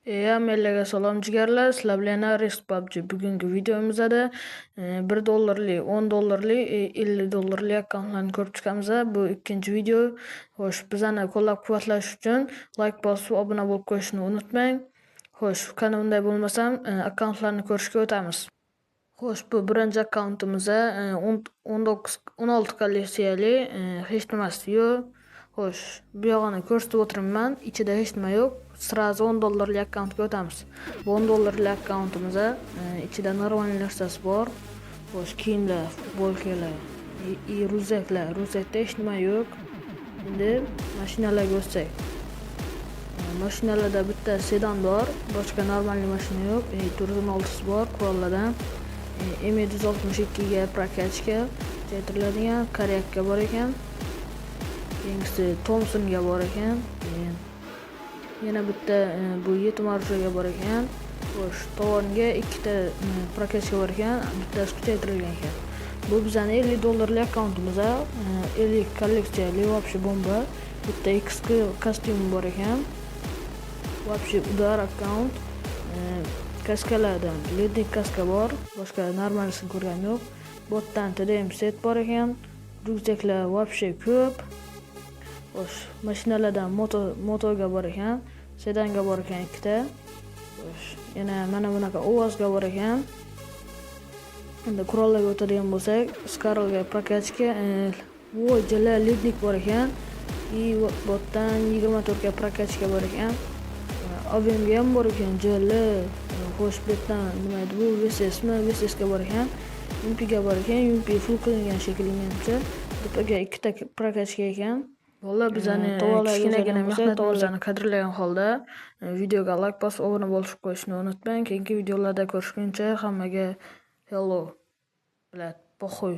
Hammalarga salom jigarlar. Sizlar bilan Risk PUBG. Bugungi videomizda $1, $10, $50 akkauntlarni ko'rib chiqamiz. Bu ikkinchi video. Xo'sh, bizani qo'llab-quvvatlash uchun like bosib, obuna bo'lib qo'yishni unutmang. Xo'sh, qani unday bo'lmasam, akkauntlarni ko'rishga o'tamiz. Xo'sh, bu birinchi akkauntimiz 16 kolleksiyali, hech nimasi yo'q. Xo'sh, bu yog'ini ko'rsatib o'tiribman. Ichida hech nima yo'q. Srazu $10 akkauntga o'tamiz. Bu $10 akkauntimiz ichida normal narsasi bor. Xo'sh, kiyimlar, futbolkalar, ryuzaklar. Ryuzakda hech nima yo'q. Endi mashinalarga o'tsak. Mashinalarda bitta sedan bor, boshqa normal mashina yo'q. Turbinoltisi bor qurollardan. M762 ga prokatchka keltiriladigan Koryakka bor ekan. Keyingisi Thompsonga bor ekan. Yana bitta bu 7 marjoga bor ekan. Xo'sh, tovoniga ikkita prokatchka bor ekan, bittasi kuchaytirilgan ekan. Bu bizning $50 akkauntimiz, 50 kolleksiyali вообще bomba. Bitta XQ kostyumi bor ekan. Вообще udar akkaunt. Kaskalardan lednik kaska bor, boshqa normalisini ko'rganim yo'q. Botdan TDM set bor ekan. Ryuzaklar вообще ko'p. Xo'sh, mashinalardan motoga bor ekan, sedanga bor ekan ikkita. Xo'sh, yana mana bunaqa ovozga bor ekan. Endi qurollarga o'tadigan bo'lsak, Skarlga prokatchka, jala lednik bor ekan. Botdan 24 ga prokatchka bor ekan. AVMga ham bor ekan, jala. Xo'sh, bu yerdan nima edi bu? VSSga bor ekan. UMPga bor ekan, UMP full qilingan shekilli menimcha. Bittaga ikkita prokatchka ekan. Valla bizani kichkinagina mehnatimizni qadrlagan holda videoga like bosib, obuna bo'lib qo'yishni unutmang. Keyingi videolarda ko'rishguncha hammaga hello. Bilat, poxoy.